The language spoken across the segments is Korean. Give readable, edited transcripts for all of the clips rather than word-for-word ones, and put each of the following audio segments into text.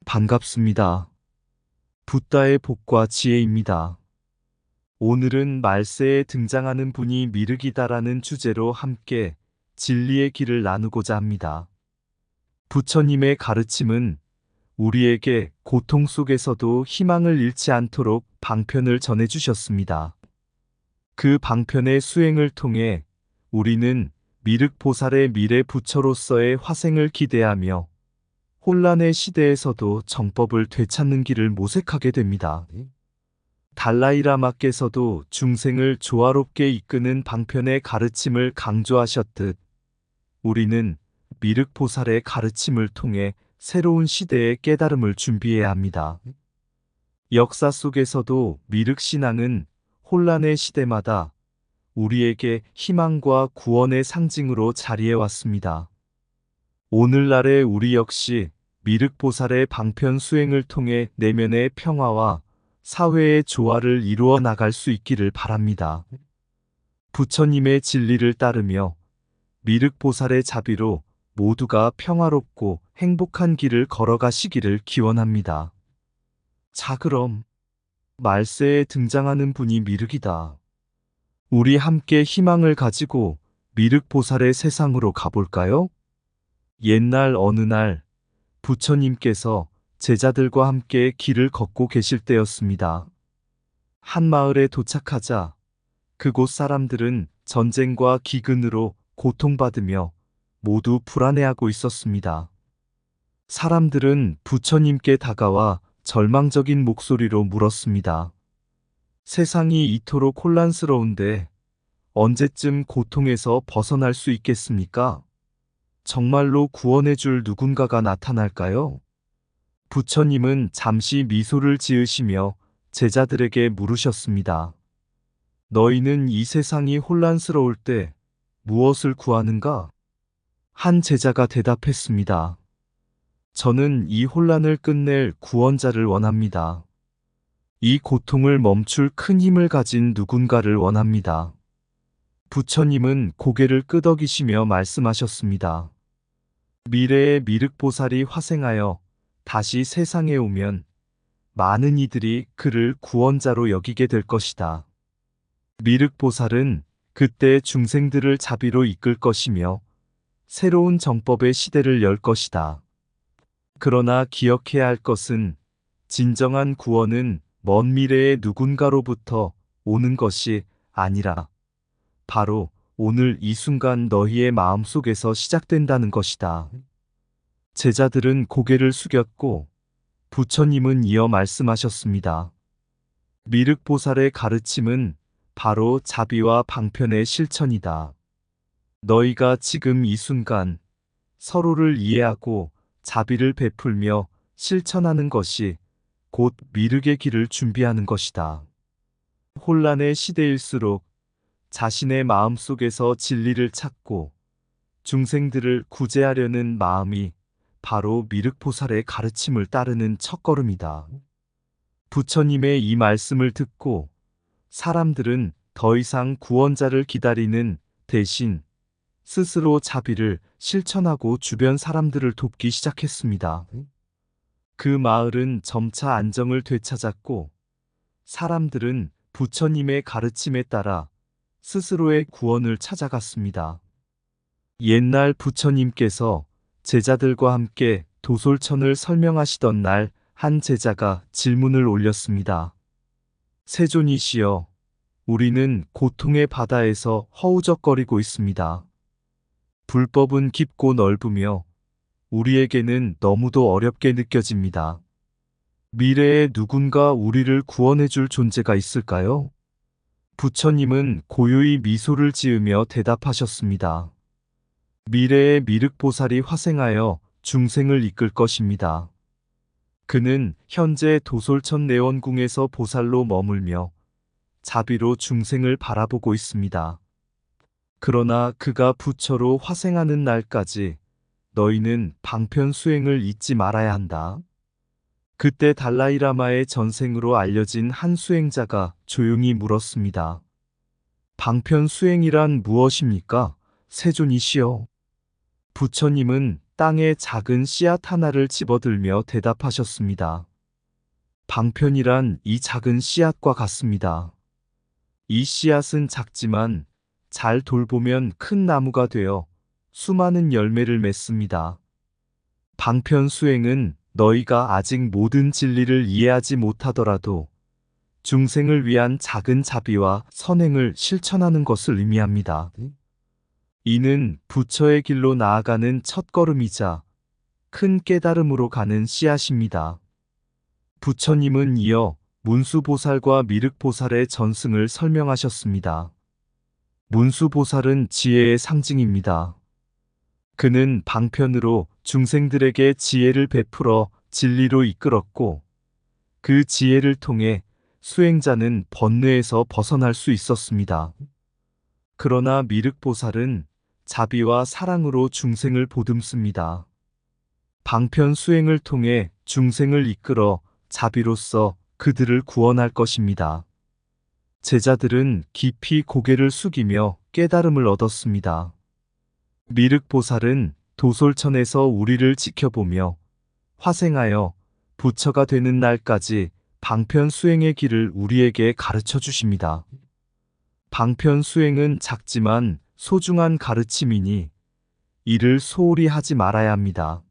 반갑습니다. 붓다의 복과 지혜입니다. 오늘은 말세에 등장하는 분이 미륵이다라는 주제로 함께 진리의 길을 나누고자 합니다. 부처님의 가르침은 우리에게 고통 속에서도 희망을 잃지 않도록 방편을 전해주셨습니다. 그 방편의 수행을 통해 우리는 미륵보살의 미래 부처로서의 화생을 기대하며 혼란의 시대에서도 정법을 되찾는 길을 모색하게 됩니다. 달라이라마께서도 중생을 조화롭게 이끄는 방편의 가르침을 강조하셨듯 우리는 미륵보살의 가르침을 통해 새로운 시대의 깨달음을 준비해야 합니다. 역사 속에서도 미륵신앙은 혼란의 시대마다 우리에게 희망과 구원의 상징으로 자리해왔습니다. 오늘날의 우리 역시 미륵보살의 방편 수행을 통해 내면의 평화와 사회의 조화를 이루어 나갈 수 있기를 바랍니다. 부처님의 진리를 따르며 미륵보살의 자비로 모두가 평화롭고 행복한 길을 걸어가시기를 기원합니다. 자, 그럼 말세에 등장하는 분이 미륵이다. 우리 함께 희망을 가지고 미륵보살의 세상으로 가볼까요? 옛날 어느 날 부처님께서 제자들과 함께 길을 걷고 계실 때였습니다. 한 마을에 도착하자 그곳 사람들은 전쟁과 기근으로 고통받으며 모두 불안해하고 있었습니다. 사람들은 부처님께 다가와 절망적인 목소리로 물었습니다. 세상이 이토록 혼란스러운데 언제쯤 고통에서 벗어날 수 있겠습니까? 정말로 구원해줄 누군가가 나타날까요? 부처님은 잠시 미소를 지으시며 제자들에게 물으셨습니다. 너희는 이 세상이 혼란스러울 때 무엇을 구하는가? 한 제자가 대답했습니다. 저는 이 혼란을 끝낼 구원자를 원합니다. 이 고통을 멈출 큰 힘을 가진 누군가를 원합니다. 부처님은 고개를 끄덕이시며 말씀하셨습니다. 미래의 미륵보살이 화생하여 다시 세상에 오면 많은 이들이 그를 구원자로 여기게 될 것이다. 미륵보살은 그때 중생들을 자비로 이끌 것이며 새로운 정법의 시대를 열 것이다. 그러나 기억해야 할 것은 진정한 구원은 먼 미래의 누군가로부터 오는 것이 아니라 바로 오늘 이 순간 너희의 마음속에서 시작된다는 것이다. 제자들은 고개를 숙였고 부처님은 이어 말씀하셨습니다. 미륵보살의 가르침은 바로 자비와 방편의 실천이다. 너희가 지금 이 순간 서로를 이해하고 자비를 베풀며 실천하는 것이 곧 미륵의 길을 준비하는 것이다. 혼란의 시대일수록 자신의 마음속에서 진리를 찾고 중생들을 구제하려는 마음이 바로 미륵보살의 가르침을 따르는 첫걸음이다. 부처님의 이 말씀을 듣고 사람들은 더 이상 구원자를 기다리는 대신 스스로 자비를 실천하고 주변 사람들을 돕기 시작했습니다. 그 마을은 점차 안정을 되찾았고 사람들은 부처님의 가르침에 따라 스스로의 구원을 찾아갔습니다. 옛날 부처님께서 제자들과 함께 도솔천을 설명하시던 날 한 제자가 질문을 올렸습니다. 세존이시여, 우리는 고통의 바다에서 허우적거리고 있습니다. 불법은 깊고 넓으며 우리에게는 너무도 어렵게 느껴집니다. 미래에 누군가 우리를 구원해줄 존재가 있을까요? 부처님은 고요히 미소를 지으며 대답하셨습니다. 미래의 미륵보살이 화생하여 중생을 이끌 것입니다. 그는 현재 도솔천 내원궁에서 보살로 머물며 자비로 중생을 바라보고 있습니다. 그러나 그가 부처로 화생하는 날까지 너희는 방편 수행을 잊지 말아야 한다. 그때 달라이라마의 전생으로 알려진 한 수행자가 조용히 물었습니다. 방편 수행이란 무엇입니까? 세존이시여. 부처님은 땅에 작은 씨앗 하나를 집어들며 대답하셨습니다. 방편이란 이 작은 씨앗과 같습니다. 이 씨앗은 작지만 잘 돌보면 큰 나무가 되어 수많은 열매를 맺습니다. 방편 수행은 너희가 아직 모든 진리를 이해하지 못하더라도 중생을 위한 작은 자비와 선행을 실천하는 것을 의미합니다. 이는 부처의 길로 나아가는 첫걸음이자 큰 깨달음으로 가는 씨앗입니다. 부처님은 이어 문수보살과 미륵보살의 전승을 설명하셨습니다. 문수보살은 지혜의 상징입니다. 그는 방편으로 중생들에게 지혜를 베풀어 진리로 이끌었고, 그 지혜를 통해 수행자는 번뇌에서 벗어날 수 있었습니다. 그러나 미륵보살은 자비와 사랑으로 중생을 보듬습니다. 방편 수행을 통해 중생을 이끌어 자비로써 그들을 구원할 것입니다. 제자들은 깊이 고개를 숙이며 깨달음을 얻었습니다. 미륵보살은 도솔천에서 우리를 지켜보며 화생하여 부처가 되는 날까지 방편 수행의 길을 우리에게 가르쳐 주십니다. 방편 수행은 작지만 소중한 가르침이니 이를 소홀히 하지 말아야 합니다.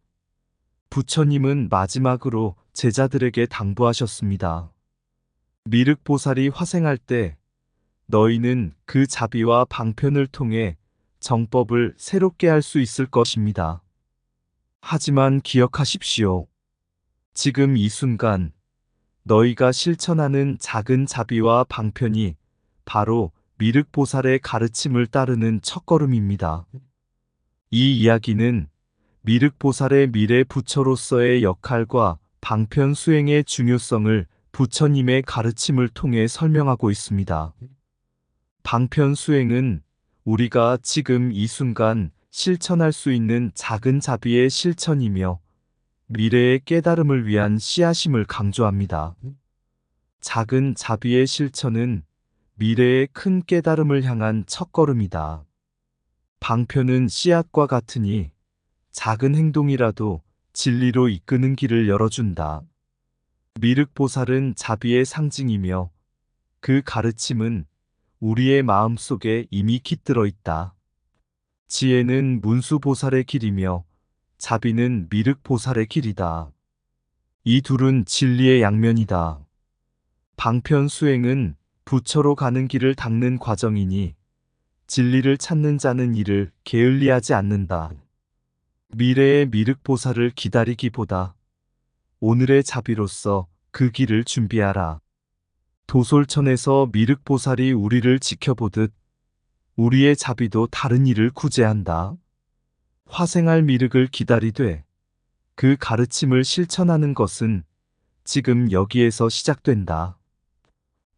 부처님은 마지막으로 제자들에게 당부하셨습니다. 미륵보살이 화생할 때 너희는 그 자비와 방편을 통해 정법을 새롭게 할 수 있을 것입니다. 하지만 기억하십시오. 지금 이 순간 너희가 실천하는 작은 자비와 방편이 바로 미륵보살의 가르침을 따르는 첫걸음입니다. 이 이야기는 미륵보살의 미래 부처로서의 역할과 방편 수행의 중요성을 부처님의 가르침을 통해 설명하고 있습니다. 방편 수행은 우리가 지금 이 순간 실천할 수 있는 작은 자비의 실천이며 미래의 깨달음을 위한 씨앗임을 강조합니다. 작은 자비의 실천은 미래의 큰 깨달음을 향한 첫걸음이다. 방편은 씨앗과 같으니 작은 행동이라도 진리로 이끄는 길을 열어준다. 미륵보살은 자비의 상징이며 그 가르침은 우리의 마음속에 이미 깃들어 있다. 지혜는 문수보살의 길이며 자비는 미륵보살의 길이다. 이 둘은 진리의 양면이다. 방편 수행은 부처로 가는 길을 닦는 과정이니 진리를 찾는 자는 이를 게을리하지 않는다. 미래의 미륵보살을 기다리기보다 오늘의 자비로서 그 길을 준비하라. 도솔천에서 미륵보살이 우리를 지켜보듯 우리의 자비도 다른 이를 구제한다. 화생할 미륵을 기다리되 그 가르침을 실천하는 것은 지금 여기에서 시작된다.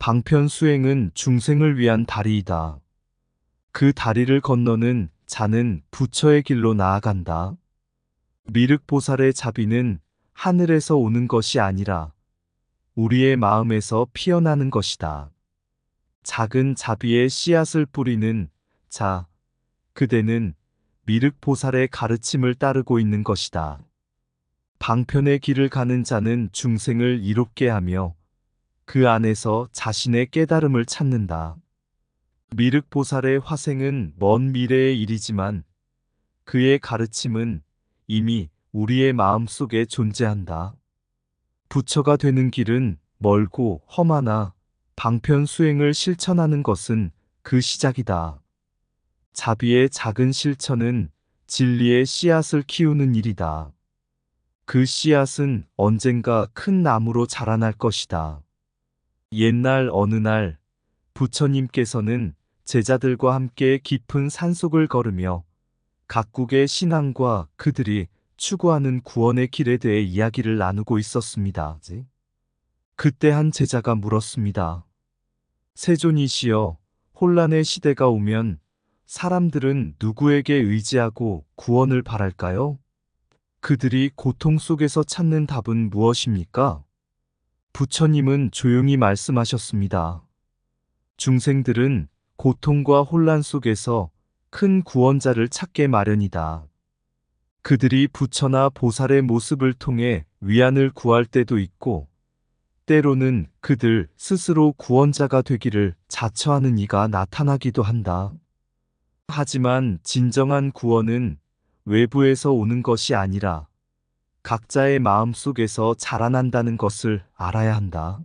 방편 수행은 중생을 위한 다리이다. 그 다리를 건너는 자는 부처의 길로 나아간다. 미륵보살의 자비는 하늘에서 오는 것이 아니라 우리의 마음에서 피어나는 것이다. 작은 자비의 씨앗을 뿌리는 자, 그대는 미륵보살의 가르침을 따르고 있는 것이다. 방편의 길을 가는 자는 중생을 이롭게 하며 그 안에서 자신의 깨달음을 찾는다. 미륵보살의 화생은 먼 미래의 일이지만 그의 가르침은 이미 우리의 마음속에 존재한다. 부처가 되는 길은 멀고 험하나 방편 수행을 실천하는 것은 그 시작이다. 자비의 작은 실천은 진리의 씨앗을 키우는 일이다. 그 씨앗은 언젠가 큰 나무로 자라날 것이다. 옛날 어느 날 부처님께서는 제자들과 함께 깊은 산속을 걸으며 각국의 신앙과 그들이 추구하는 구원의 길에 대해 이야기를 나누고 있었습니다. 그때 한 제자가 물었습니다. 세존이시여, 혼란의 시대가 오면 사람들은 누구에게 의지하고 구원을 바랄까요? 그들이 고통 속에서 찾는 답은 무엇입니까? 부처님은 조용히 말씀하셨습니다. 중생들은 고통과 혼란 속에서 큰 구원자를 찾게 마련이다. 그들이 부처나 보살의 모습을 통해 위안을 구할 때도 있고, 때로는 그들 스스로 구원자가 되기를 자처하는 이가 나타나기도 한다. 하지만 진정한 구원은 외부에서 오는 것이 아니라 각자의 마음 속에서 자라난다는 것을 알아야 한다.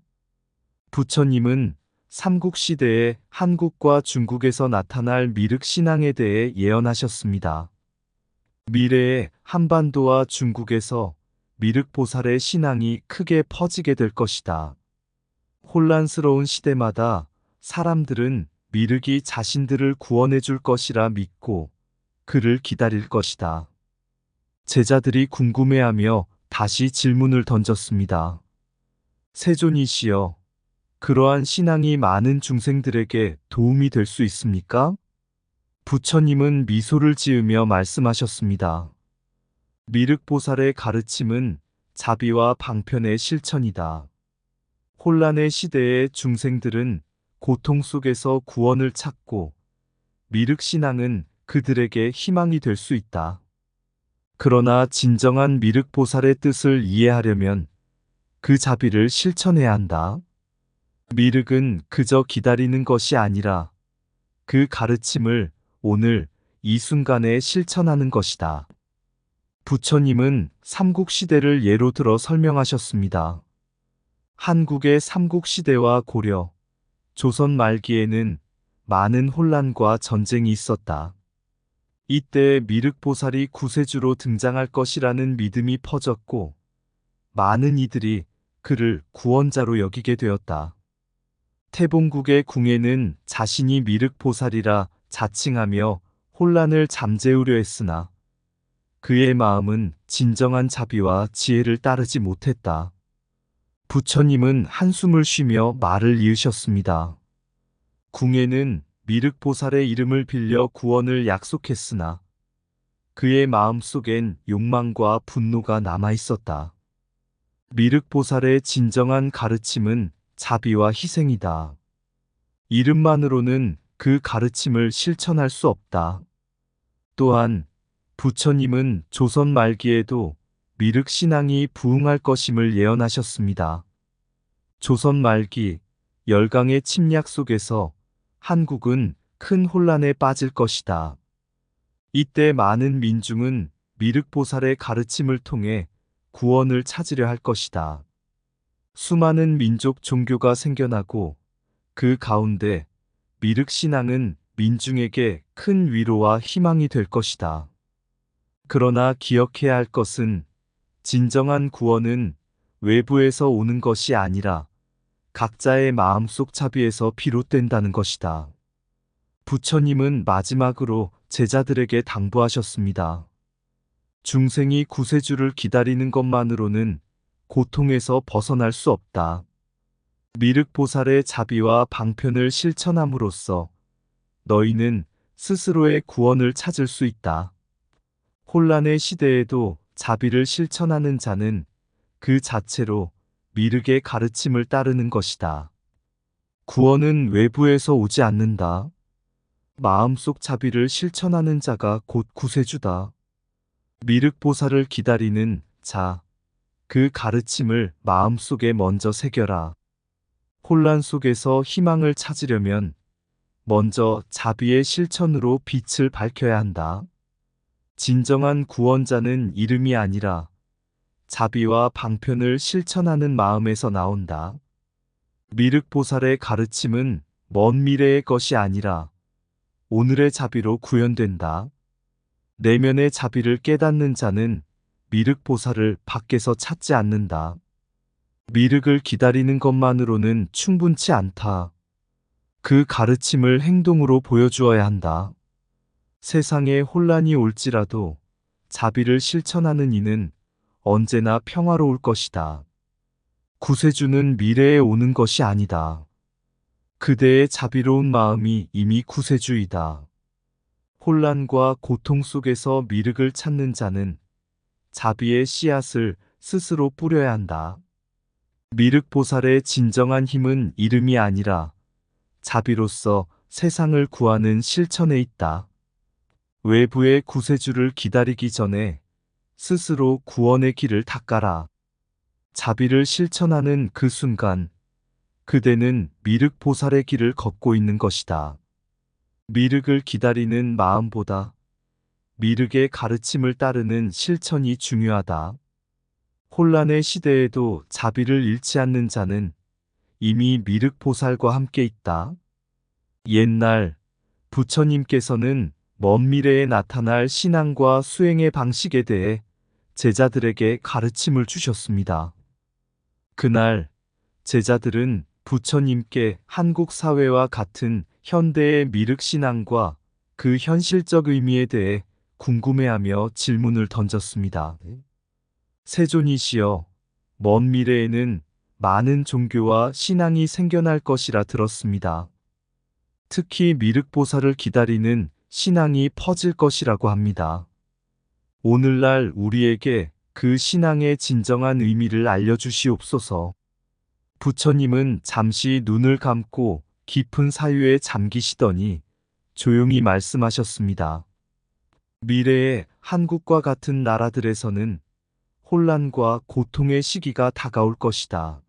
부처님은 삼국시대에 한국과 중국에서 나타날 미륵신앙에 대해 예언하셨습니다. 미래에 한반도와 중국에서 미륵보살의 신앙이 크게 퍼지게 될 것이다. 혼란스러운 시대마다 사람들은 미륵이 자신들을 구원해 줄 것이라 믿고 그를 기다릴 것이다. 제자들이 궁금해하며 다시 질문을 던졌습니다. 세존이시여, 그러한 신앙이 많은 중생들에게 도움이 될 수 있습니까? 부처님은 미소를 지으며 말씀하셨습니다. 미륵보살의 가르침은 자비와 방편의 실천이다. 혼란의 시대의 중생들은 고통 속에서 구원을 찾고 미륵신앙은 그들에게 희망이 될 수 있다. 그러나 진정한 미륵보살의 뜻을 이해하려면 그 자비를 실천해야 한다. 미륵은 그저 기다리는 것이 아니라 그 가르침을 오늘 이 순간에 실천하는 것이다. 부처님은 삼국시대를 예로 들어 설명하셨습니다. 한국의 삼국시대와 고려, 조선 말기에는 많은 혼란과 전쟁이 있었다. 이때 미륵보살이 구세주로 등장할 것이라는 믿음이 퍼졌고, 많은 이들이 그를 구원자로 여기게 되었다. 태봉국의 궁에는 자신이 미륵보살이라 자칭하며 혼란을 잠재우려 했으나 그의 마음은 진정한 자비와 지혜를 따르지 못했다. 부처님은 한숨을 쉬며 말을 이으셨습니다. 궁에는 미륵보살의 이름을 빌려 구원을 약속했으나 그의 마음속엔 욕망과 분노가 남아 있었다. 미륵보살의 진정한 가르침은 자비와 희생이다. 이름만으로는 그 가르침을 실천할 수 없다. 또한 부처님은 조선 말기에도 미륵신앙이 부흥할 것임을 예언하셨습니다. 조선 말기 열강의 침략 속에서 한국은 큰 혼란에 빠질 것이다. 이때 많은 민중은 미륵보살의 가르침을 통해 구원을 찾으려 할 것이다. 수많은 민족 종교가 생겨나고 그 가운데 미륵신앙은 민중에게 큰 위로와 희망이 될 것이다. 그러나 기억해야 할 것은 진정한 구원은 외부에서 오는 것이 아니라 각자의 마음속 자비에서 비롯된다는 것이다. 부처님은 마지막으로 제자들에게 당부하셨습니다. 중생이 구세주를 기다리는 것만으로는 고통에서 벗어날 수 없다. 미륵보살의 자비와 방편을 실천함으로써 너희는 스스로의 구원을 찾을 수 있다. 혼란의 시대에도 자비를 실천하는 자는 그 자체로 미륵의 가르침을 따르는 것이다. 구원은 외부에서 오지 않는다. 마음속 자비를 실천하는 자가 곧 구세주다. 미륵보살을 기다리는 자, 그 가르침을 마음속에 먼저 새겨라. 혼란 속에서 희망을 찾으려면 먼저 자비의 실천으로 빛을 밝혀야 한다. 진정한 구원자는 이름이 아니라 자비와 방편을 실천하는 마음에서 나온다. 미륵보살의 가르침은 먼 미래의 것이 아니라 오늘의 자비로 구현된다. 내면의 자비를 깨닫는 자는 미륵보살을 밖에서 찾지 않는다. 미륵을 기다리는 것만으로는 충분치 않다. 그 가르침을 행동으로 보여주어야 한다. 세상에 혼란이 올지라도 자비를 실천하는 이는 언제나 평화로울 것이다. 구세주는 미래에 오는 것이 아니다. 그대의 자비로운 마음이 이미 구세주이다. 혼란과 고통 속에서 미륵을 찾는 자는 자비의 씨앗을 스스로 뿌려야 한다. 미륵보살의 진정한 힘은 이름이 아니라 자비로서 세상을 구하는 실천에 있다. 외부의 구세주를 기다리기 전에 스스로 구원의 길을 닦아라. 자비를 실천하는 그 순간, 그대는 미륵보살의 길을 걷고 있는 것이다. 미륵을 기다리는 마음보다 미륵의 가르침을 따르는 실천이 중요하다. 혼란의 시대에도 자비를 잃지 않는 자는 이미 미륵보살과 함께 있다. 옛날 부처님께서는 먼 미래에 나타날 신앙과 수행의 방식에 대해 제자들에게 가르침을 주셨습니다. 그날 제자들은 부처님께 한국 사회와 같은 현대의 미륵신앙과 그 현실적 의미에 대해 궁금해하며 질문을 던졌습니다. 세존이시여, 먼 미래에는 많은 종교와 신앙이 생겨날 것이라 들었습니다. 특히 미륵보살을 기다리는 신앙이 퍼질 것이라고 합니다. 오늘날 우리에게 그 신앙의 진정한 의미를 알려주시옵소서. 부처님은 잠시 눈을 감고 깊은 사유에 잠기시더니 조용히 말씀하셨습니다. 미래의 한국과 같은 나라들에서는 혼란과 고통의 시기가 다가올 것이다.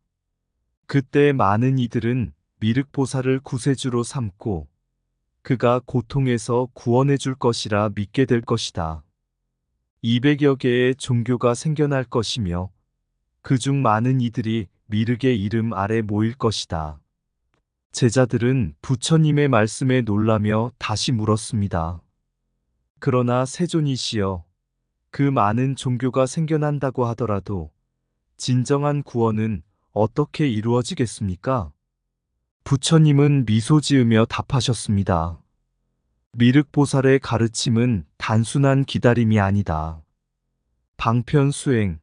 그때 많은 이들은 미륵보살을 구세주로 삼고 그가 고통에서 구원해 줄 것이라 믿게 될 것이다. 200여 개의 종교가 생겨날 것이며 그중 많은 이들이 미륵의 이름 아래 모일 것이다. 제자들은 부처님의 말씀에 놀라며 다시 물었습니다. 그러나 세존이시여, 그 많은 종교가 생겨난다고 하더라도 진정한 구원은 어떻게 이루어지겠습니까? 부처님은 미소 지으며 답하셨습니다. 미륵보살의 가르침은 단순한 기다림이 아니다. 방편수행,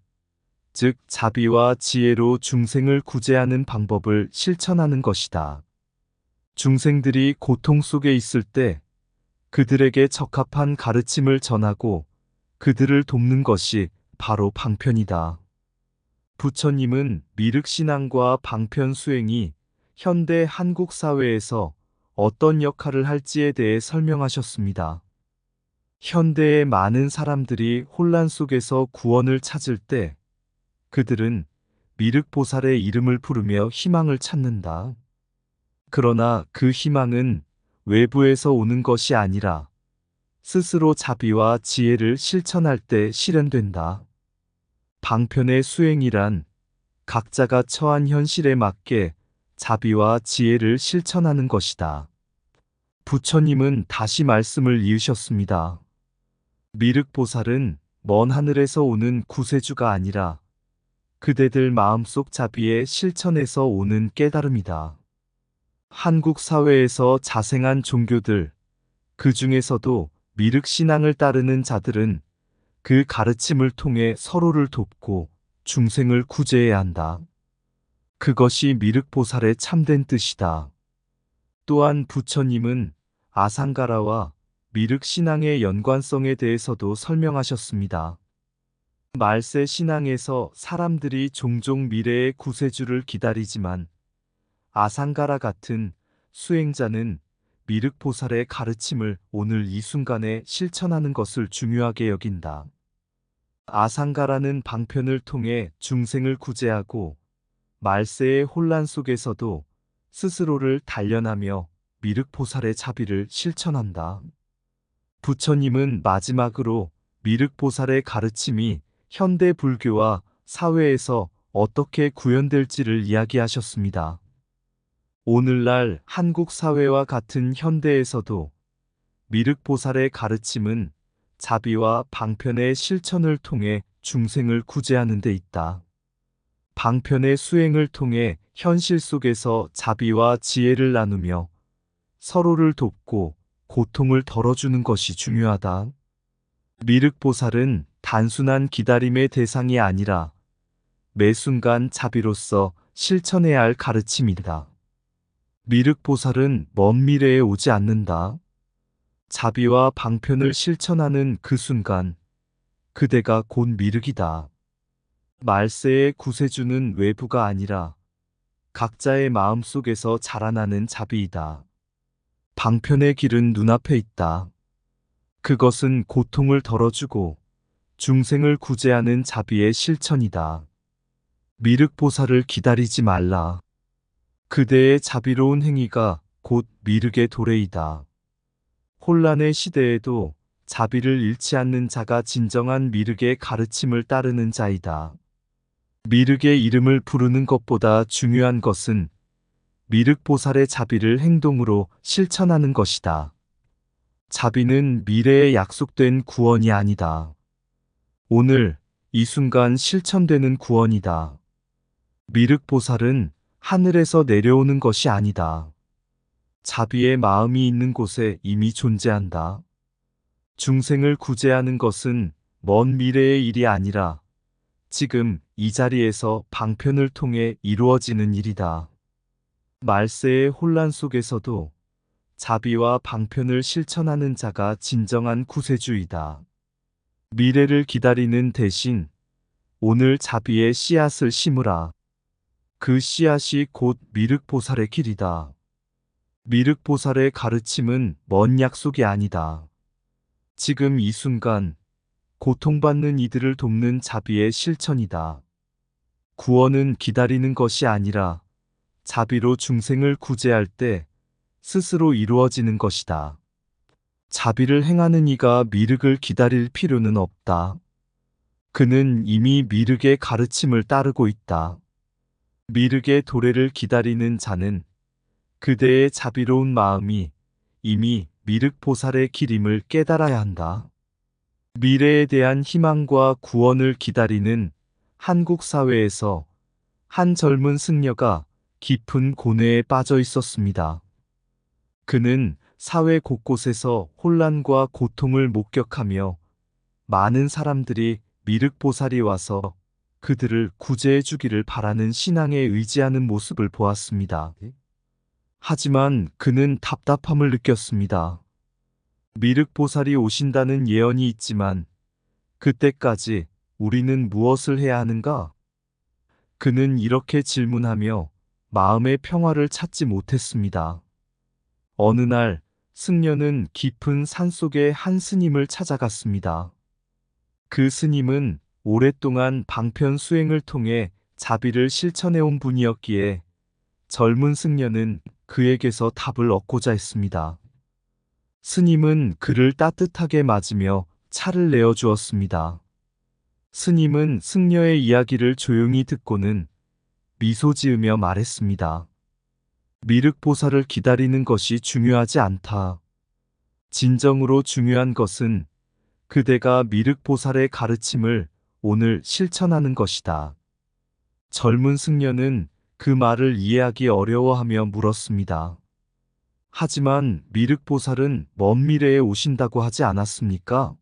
즉 자비와 지혜로 중생을 구제하는 방법을 실천하는 것이다. 중생들이 고통 속에 있을 때 그들에게 적합한 가르침을 전하고 그들을 돕는 것이 바로 방편이다. 부처님은 미륵신앙과 방편수행이 현대 한국 사회에서 어떤 역할을 할지에 대해 설명하셨습니다. 현대의 많은 사람들이 혼란 속에서 구원을 찾을 때 그들은 미륵보살의 이름을 부르며 희망을 찾는다. 그러나 그 희망은 외부에서 오는 것이 아니라 스스로 자비와 지혜를 실천할 때 실현된다. 방편의 수행이란 각자가 처한 현실에 맞게 자비와 지혜를 실천하는 것이다. 부처님은 다시 말씀을 이으셨습니다. 미륵보살은 먼 하늘에서 오는 구세주가 아니라 그대들 마음속 자비의 실천에서 오는 깨달음이다. 한국 사회에서 자생한 종교들, 그 중에서도 미륵신앙을 따르는 자들은 그 가르침을 통해 서로를 돕고 중생을 구제해야 한다. 그것이 미륵보살의 참된 뜻이다. 또한 부처님은 아상가라와 미륵신앙의 연관성에 대해서도 설명하셨습니다. 말세 신앙에서 사람들이 종종 미래의 구세주를 기다리지만 아상가라 같은 수행자는 미륵보살의 가르침을 오늘 이 순간에 실천하는 것을 중요하게 여긴다. 아상가라는 방편을 통해 중생을 구제하고 말세의 혼란 속에서도 스스로를 단련하며 미륵보살의 자비를 실천한다. 부처님은 마지막으로 미륵보살의 가르침이 현대 불교와 사회에서 어떻게 구현될지를 이야기하셨습니다. 오늘날 한국 사회와 같은 현대에서도 미륵보살의 가르침은 자비와 방편의 실천을 통해 중생을 구제하는 데 있다. 방편의 수행을 통해 현실 속에서 자비와 지혜를 나누며 서로를 돕고 고통을 덜어주는 것이 중요하다. 미륵보살은 단순한 기다림의 대상이 아니라 매 순간 자비로서 실천해야 할 가르침이다. 미륵보살은 먼 미래에 오지 않는다. 자비와 방편을 실천하는 그 순간 그대가 곧 미륵이다. 말세의 구세주는 외부가 아니라 각자의 마음속에서 자라나는 자비이다. 방편의 길은 눈앞에 있다. 그것은 고통을 덜어주고 중생을 구제하는 자비의 실천이다. 미륵보살을 기다리지 말라. 그대의 자비로운 행위가 곧 미륵의 도래이다. 혼란의 시대에도 자비를 잃지 않는 자가 진정한 미륵의 가르침을 따르는 자이다. 미륵의 이름을 부르는 것보다 중요한 것은 미륵보살의 자비를 행동으로 실천하는 것이다. 자비는 미래에 약속된 구원이 아니다. 오늘 이 순간 실천되는 구원이다. 미륵보살은 하늘에서 내려오는 것이 아니다. 자비의 마음이 있는 곳에 이미 존재한다. 중생을 구제하는 것은 먼 미래의 일이 아니라 지금 이 자리에서 방편을 통해 이루어지는 일이다. 말세의 혼란 속에서도 자비와 방편을 실천하는 자가 진정한 구세주이다. 미래를 기다리는 대신 오늘 자비의 씨앗을 심으라. 그 씨앗이 곧 미륵보살의 길이다. 미륵보살의 가르침은 먼 약속이 아니다. 지금 이 순간 고통받는 이들을 돕는 자비의 실천이다. 구원은 기다리는 것이 아니라 자비로 중생을 구제할 때 스스로 이루어지는 것이다. 자비를 행하는 이가 미륵을 기다릴 필요는 없다. 그는 이미 미륵의 가르침을 따르고 있다. 미륵의 도래를 기다리는 자는 그대의 자비로운 마음이 이미 미륵보살의 길임을 깨달아야 한다. 미래에 대한 희망과 구원을 기다리는 한국 사회에서 한 젊은 승려가 깊은 고뇌에 빠져 있었습니다. 그는 사회 곳곳에서 혼란과 고통을 목격하며 많은 사람들이 미륵보살이 와서 그들을 구제해 주기를 바라는 신앙에 의지하는 모습을 보았습니다. 하지만 그는 답답함을 느꼈습니다. 미륵보살이 오신다는 예언이 있지만 그때까지 우리는 무엇을 해야 하는가? 그는 이렇게 질문하며 마음의 평화를 찾지 못했습니다. 어느 날 승려는 깊은 산속의 한 스님을 찾아갔습니다. 그 스님은 오랫동안 방편 수행을 통해 자비를 실천해온 분이었기에 젊은 승려는 그에게서 답을 얻고자 했습니다. 스님은 그를 따뜻하게 맞으며 차를 내어주었습니다. 스님은 승려의 이야기를 조용히 듣고는 미소 지으며 말했습니다. 미륵보살을 기다리는 것이 중요하지 않다. 진정으로 중요한 것은 그대가 미륵보살의 가르침을 오늘 실천하는 것이다. 젊은 승려는 그 말을 이해하기 어려워하며 물었습니다. 하지만 미륵보살은 먼 미래에 오신다고 하지 않았습니까?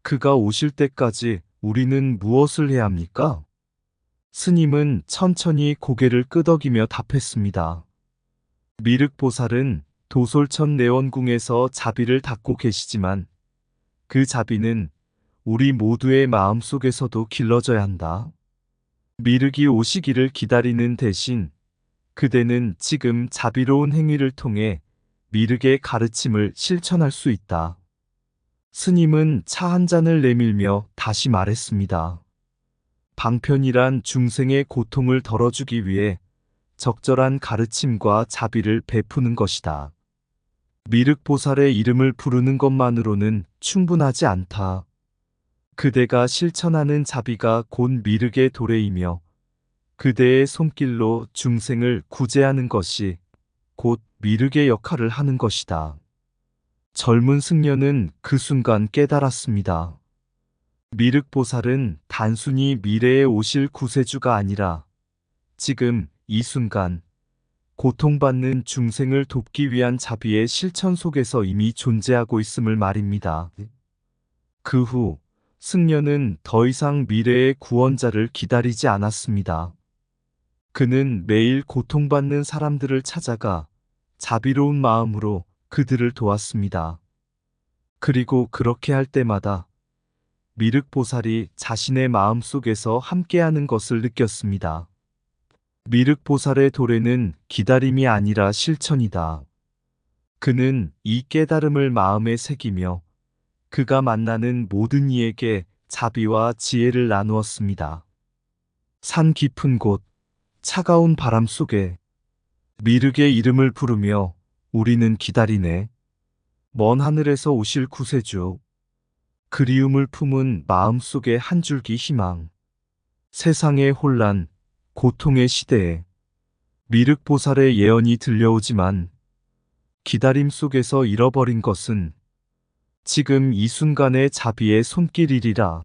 그가 오실 때까지 우리는 무엇을 해야 합니까? 스님은 천천히 고개를 끄덕이며 답했습니다. 미륵보살은 도솔천 내원궁에서 자비를 닦고 계시지만 그 자비는 우리 모두의 마음속에서도 길러져야 한다. 미륵이 오시기를 기다리는 대신 그대는 지금 자비로운 행위를 통해 미륵의 가르침을 실천할 수 있다. 스님은 차 한 잔을 내밀며 다시 말했습니다. 방편이란 중생의 고통을 덜어주기 위해 적절한 가르침과 자비를 베푸는 것이다. 미륵보살의 이름을 부르는 것만으로는 충분하지 않다. 그대가 실천하는 자비가 곧 미륵의 도래이며 그대의 손길로 중생을 구제하는 것이 곧 미륵의 역할을 하는 것이다. 젊은 승려는 그 순간 깨달았습니다. 미륵보살은 단순히 미래에 오실 구세주가 아니라 지금 이 순간 고통받는 중생을 돕기 위한 자비의 실천 속에서 이미 존재하고 있음을 말입니다. 그 후 승려는 더 이상 미래의 구원자를 기다리지 않았습니다. 그는 매일 고통받는 사람들을 찾아가 자비로운 마음으로 그들을 도왔습니다. 그리고 그렇게 할 때마다 미륵보살이 자신의 마음속에서 함께하는 것을 느꼈습니다. 미륵보살의 도래는 기다림이 아니라 실천이다. 그는 이 깨달음을 마음에 새기며 그가 만나는 모든 이에게 자비와 지혜를 나누었습니다. 산 깊은 곳, 차가운 바람 속에 미륵의 이름을 부르며 우리는 기다리네. 먼 하늘에서 오실 구세주. 그리움을 품은 마음속에 한 줄기 희망. 세상의 혼란, 고통의 시대에 미륵보살의 예언이 들려오지만 기다림 속에서 잃어버린 것은 지금 이 순간의 자비의 손길이리라.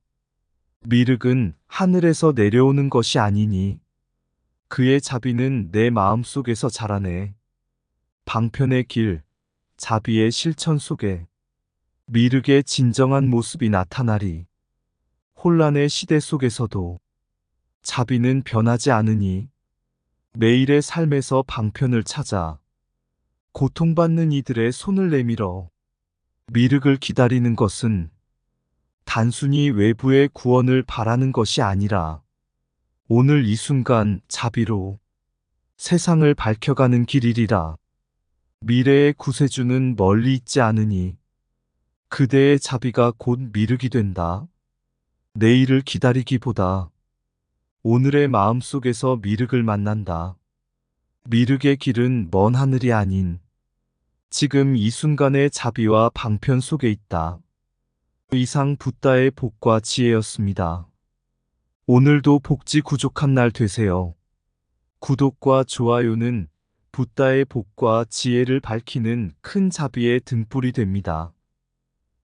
미륵은 하늘에서 내려오는 것이 아니니 그의 자비는 내 마음속에서 자라네. 방편의 길, 자비의 실천 속에 미륵의 진정한 모습이 나타나리. 혼란의 시대 속에서도 자비는 변하지 않으니 매일의 삶에서 방편을 찾아 고통받는 이들의 손을 내밀어 미륵을 기다리는 것은 단순히 외부의 구원을 바라는 것이 아니라 오늘 이 순간 자비로 세상을 밝혀가는 길이리라. 미래의 구세주는 멀리 있지 않으니 그대의 자비가 곧 미륵이 된다. 내일을 기다리기보다 오늘의 마음속에서 미륵을 만난다. 미륵의 길은 먼 하늘이 아닌 지금 이 순간의 자비와 방편 속에 있다. 이상 붓다의 복과 지혜였습니다. 오늘도 복지 구족한 날 되세요. 구독과 좋아요는 붓다의 복과 지혜를 밝히는 큰 자비의 등불이 됩니다.